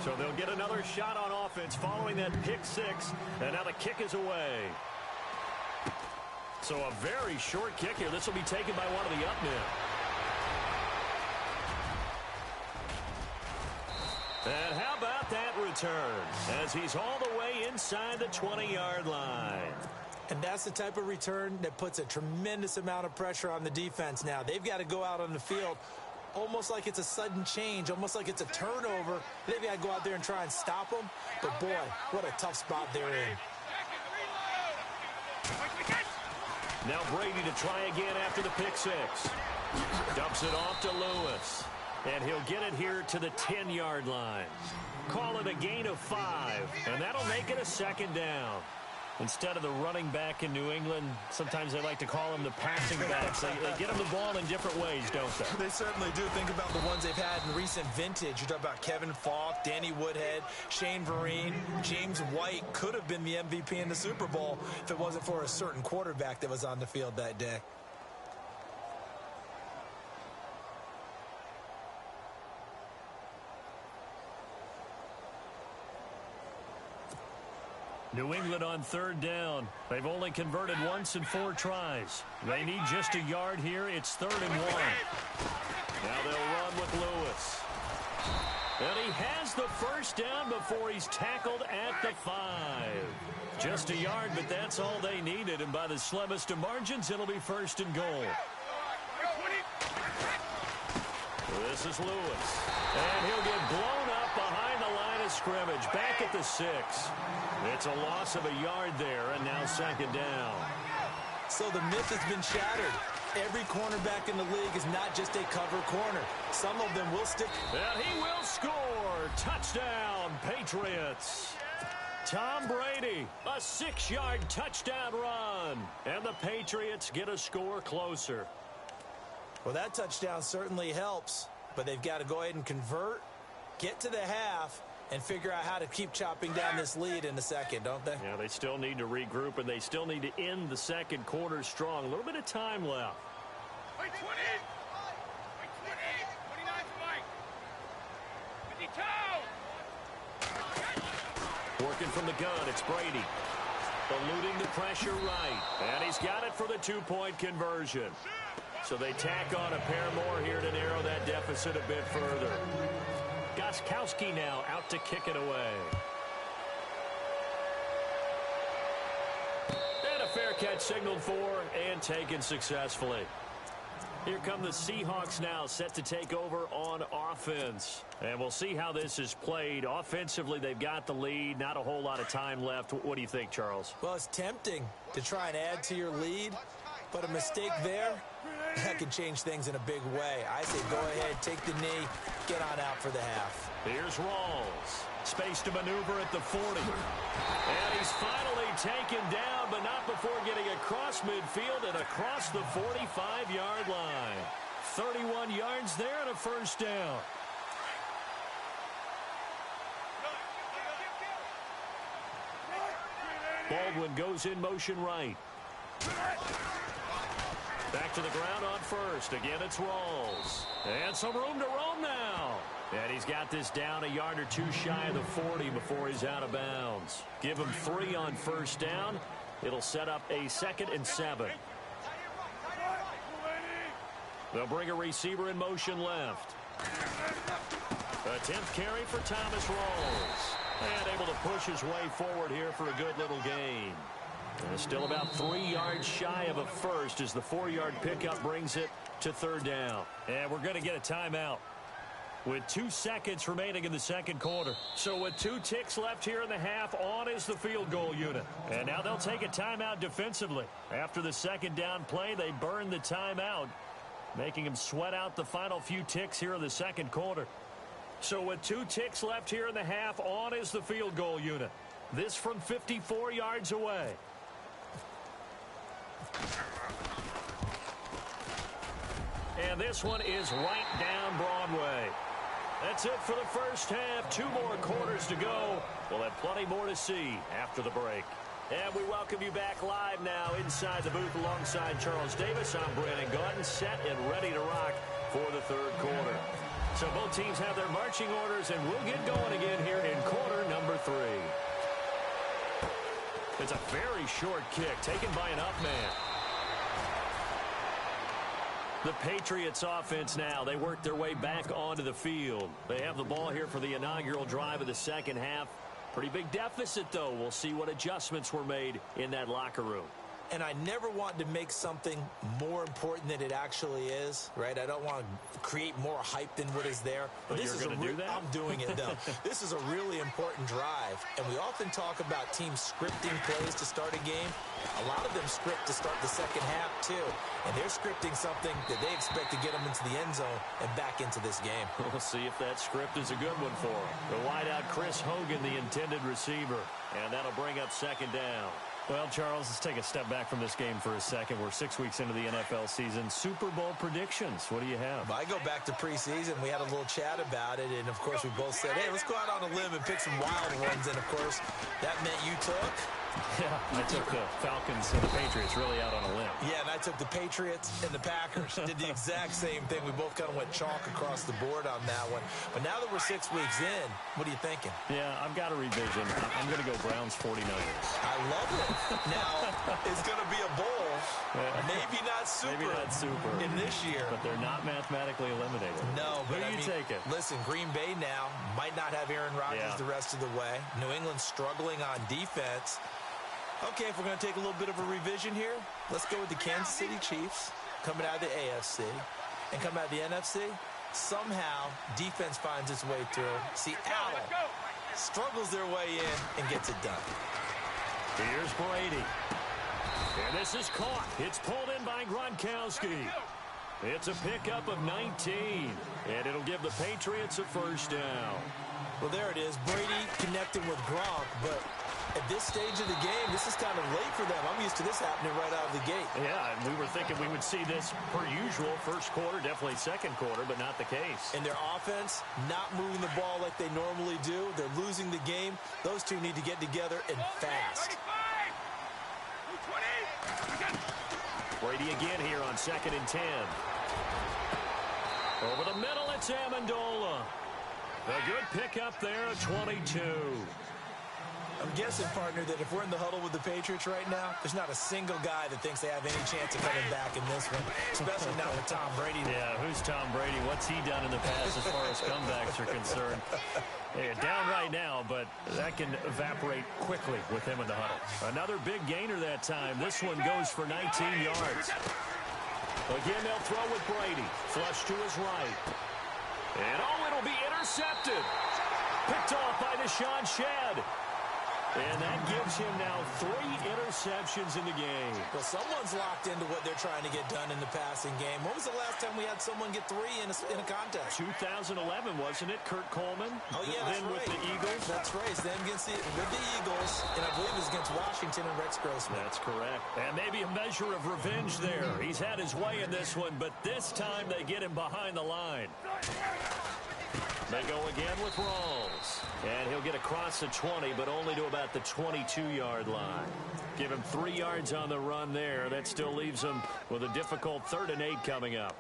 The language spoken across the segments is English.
So they'll get another shot on offense following that pick six. And now the kick is away. So a very short kick here. This will be taken by one of the up men. And how about that return as he's all the way inside the 20-yard line. And that's the type of return that puts a tremendous amount of pressure on the defense now. They've got to go out on the field almost like it's a sudden change, almost like it's a turnover. They've got to go out there and try and stop them. But, boy, what a tough spot they're in. Now Brady to try again after the pick six. Dumps it off to Lewis. And he'll get it here to the 10-yard line. Call it a gain of 5, and that'll make it a second down. Instead of the running back in New England, sometimes they like to call them the passing backs. They get them the ball in different ways, don't they? They certainly do. Think about the ones they've had in recent vintage. You talk about Kevin Falk, Danny Woodhead, Shane Vereen, James White could have been the MVP in the Super Bowl if it wasn't for a certain quarterback that was on the field that day. New England on third down. They've only converted once in 4 tries. They need just a yard here. It's 3rd and 1. Now they'll run with Lewis. And he has the first down before he's tackled at the 5. Just a yard, but that's all they needed. And by the slimmest of margins, it'll be 1st and goal. This is Lewis. And he'll get blown up behind the line of scrimmage. Back at the 6. It's a loss of a yard there, and now 2nd down. So the myth has been shattered. Every cornerback in the league is not just a cover corner. Some of them will stick. And he will score. Touchdown, Patriots. Tom Brady, a 6-yard touchdown run. And the Patriots get a score closer. Well, that touchdown certainly helps, but they've got to go ahead and convert, get to the half, and figure out how to keep chopping down this lead in the second, don't they? Yeah, they still need to regroup, and they still need to end the second quarter strong. A little bit of time left. Wait, 20! Wait, 20! 29 to Mike! 52! Working from the gun, it's Brady. Eluding the pressure right. And he's got it for the 2-point conversion. So they tack on a pair more here to narrow that deficit a bit further. Gostkowski now out to kick it away. And a fair catch signaled for and taken successfully. Here come the Seahawks now, set to take over on offense. And we'll see how this is played. Offensively, they've got the lead. Not a whole lot of time left. What do you think, Charles? Well, it's tempting to try and add to your lead, but a mistake there, that can change things in a big way. I say go ahead, take the knee, get on out for the half. Here's Rawls. Space to maneuver at the 40. And he's finally taken down, but not before getting across midfield and across the 45-yard line. 31 yards there and a first down. Baldwin goes in motion right. Back to the ground on first. Again, it's Rawls. And some room to roam now. And he's got this down a yard or 2 shy of the 40 before he's out of bounds. Give him 3 on first down. It'll set up a 2nd and 7. They'll bring a receiver in motion left. A 10th carry for Thomas Rawls. And able to push his way forward here for a good little gain. And still about 3 yards shy of a first as the 4-yard pickup brings it to 3rd down. And we're going to get a timeout with 2 seconds remaining in the second quarter. So with 2 ticks left here in the half, on is the field goal unit. And now they'll take a timeout defensively. After the 2nd down play, they burn the timeout, making them sweat out the final few ticks here in the second quarter. So with 2 ticks left here in the half, on is the field goal unit. This from 54 yards away. And this one is right down Broadway. That's it for the first half. 2 more quarters to go. We'll have plenty more to see after the break. And we welcome you back live now inside the booth alongside Charles Davis. I'm Brandon Gaudin, set and ready to rock for the third quarter. So both teams have their marching orders, and we'll get going again here in quarter number 3. It's a very short kick taken by an up man. The Patriots offense now, they work their way back onto the field. They have the ball here for the inaugural drive of the second half. Pretty big deficit, though. We'll see what adjustments were made in that locker room. And I never want to make something more important than it actually is, right? I don't want to create more hype than what is there. But this you're going to do that? I'm doing it, though. This is a really important drive. And we often talk about teams scripting plays to start a game. A lot of them script to start the second half, too. And they're scripting something that they expect to get them into the end zone and back into this game. We'll see if that script is a good one for them. The wideout, Chris Hogan, the intended receiver. And that'll bring up second down. Well, Charles, let's take a step back from this game for a second. We're 6 weeks into the NFL season. Super Bowl predictions. What do you have? I go back to preseason. We had a little chat about it, and, of course, we both said, hey, let's go out on a limb and pick some wild ones. And, of course, that meant you took? Yeah, I took the Falcons and the Patriots really out on a limb. Yeah, and I took the Patriots and the Packers. Did the exact same thing. We both kind of went chalk across the board on that one. But now that we're 6 weeks in, what are you thinking? Yeah, I've got a revision. I'm going to go Browns 49ers. I love it. Now, it's going to be a bowl. Maybe not super in this year. But they're not mathematically eliminated. No, but Who do you take it? Listen, Green Bay now might not have Aaron Rodgers the rest of the way. New England struggling on defense. Okay, if we're going to take a little bit of a revision here, let's go with the Kansas City Chiefs coming out of the AFC and coming out of the NFC. Somehow, defense finds its way through. Seattle struggles their way in and gets it done. Here's Brady. And this is caught. It's pulled in by Gronkowski. It's a pickup of 19. And it'll give the Patriots a first down. Well, there it is. Brady connecting with Gronk, but at this stage of the game, this is kind of late for them. I'm used to this happening right out of the gate. Yeah, and we were thinking we would see this per usual. First quarter, definitely second quarter, but not the case. And their offense not moving the ball like they normally do. They're losing the game. Those two need to get together and fast. Brady again here on 2nd and 10. Over the middle, it's Amendola. A good pickup there, 22. I'm guessing, partner, that if we're in the huddle with the Patriots right now, there's not a single guy that thinks they have any chance of coming back in this one, especially not with Tom Brady. Yeah, who's Tom Brady? What's he done in the past as far as comebacks are concerned? Hey, down right now, but that can evaporate quickly with him in the huddle. Another big gainer that time. This one goes for 19 yards. Again, they'll throw with Brady. Flush to his right. And, it'll be intercepted. Picked off by Deshaun Shedd. And that gives him now 3 interceptions in the game. Well, someone's locked into what they're trying to get done in the passing game. When was the last time we had someone get 3 in a contest? 2011, wasn't it? Kurt Coleman. Oh, yeah, that's then right. with the Eagles. That's right. Then with the Eagles, and I believe it was against Washington and Rex Grossman. That's correct. And maybe a measure of revenge there. He's had his way in this one, but this time they get him behind the line. They go again with Rawls. And he'll get across the 20, but only to about the 22-yard line. Give him 3 yards on the run there. That still leaves him with a difficult 3rd and 8 coming up.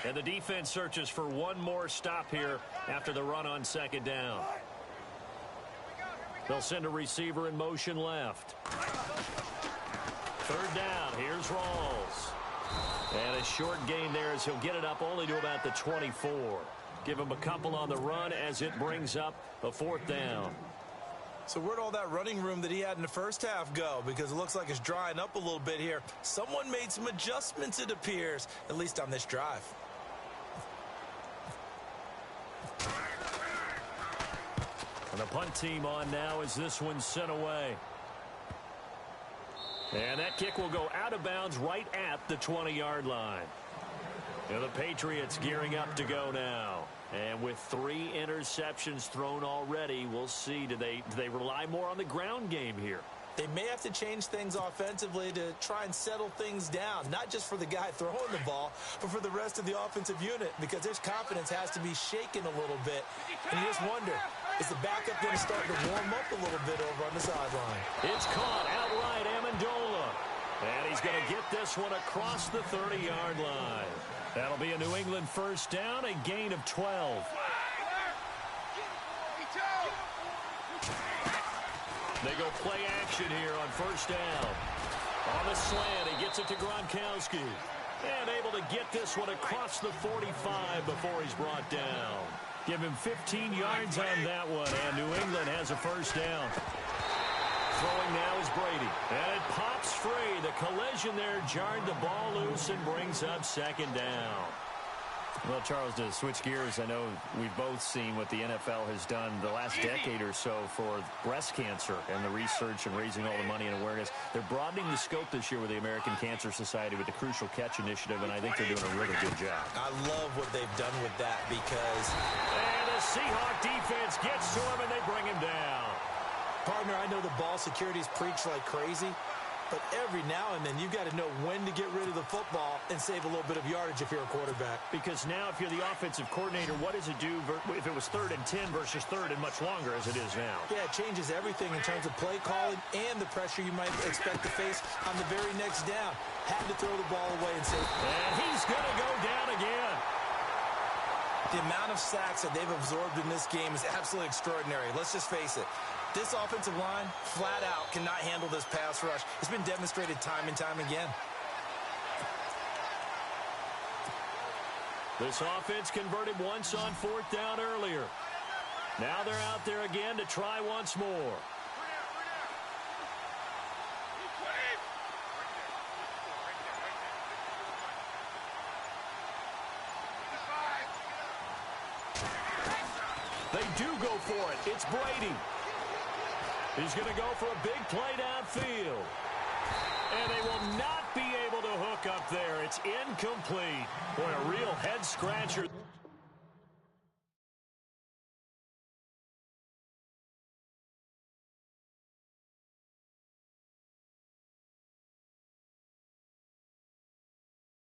And the defense searches for one more stop here after the run on 2nd down. They'll send a receiver in motion left. 3rd down. Here's Rawls. And a short gain there as he'll get it up only to about the 24. Give him a couple on the run as it brings up a 4th down. So where'd all that running room that he had in the first half go? Because it looks like it's drying up a little bit here. Someone made some adjustments, it appears, at least on this drive. And the punt team on now as this one's sent away. And that kick will go out of bounds right at the 20-yard line. And the Patriots gearing up to go now. And with 3 interceptions thrown already, we'll see. Do they rely more on the ground game here? They may have to change things offensively to try and settle things down, not just for the guy throwing the ball, but for the rest of the offensive unit, because their confidence has to be shaken a little bit. And you just wonder, is the backup going to start to warm up a little bit over on the sideline? It's caught outright, Amendola. And he's he's going to get this one across the 30-yard line. That'll be a New England first down, a gain of 12. They go play action here on first down. On the slant, he gets it to Gronkowski. And able to get this one across the 45 before he's brought down. Give him 15 yards on that one, and New England has a first down. Throwing now is Brady. And it pops free. The collision there jarred the ball loose and brings up second down. Well, Charles, to switch gears, I know we've both seen what the NFL has done the last decade or so for breast cancer and the research and raising all the money and awareness. They're broadening the scope this year with the American Cancer Society with the Crucial Catch Initiative, and I think they're doing a really good job. I love what they've done with that because... And the Seahawk defense gets to him, and they bring him down. Partner, I know the ball security's preached like crazy, but every now and then you've got to know when to get rid of the football and save a little bit of yardage if you're a quarterback. Because now if you're the offensive coordinator, what does it do if it was 3rd and 10 versus 3rd and much longer as it is now? Yeah, it changes everything in terms of play calling and the pressure you might expect to face on the very next down. Had to throw the ball away and save. And he's going to go down again. The amount of sacks that they've absorbed in this game is absolutely extraordinary. Let's just face it. This offensive line, flat out, cannot handle this pass rush. It's been demonstrated time and time again. This offense converted once on 4th down earlier. Now they're out there again to try once more. They do go for it. It's Brady. He's going to go for a big play downfield. And they will not be able to hook up there. It's incomplete. Boy, a real head-scratcher.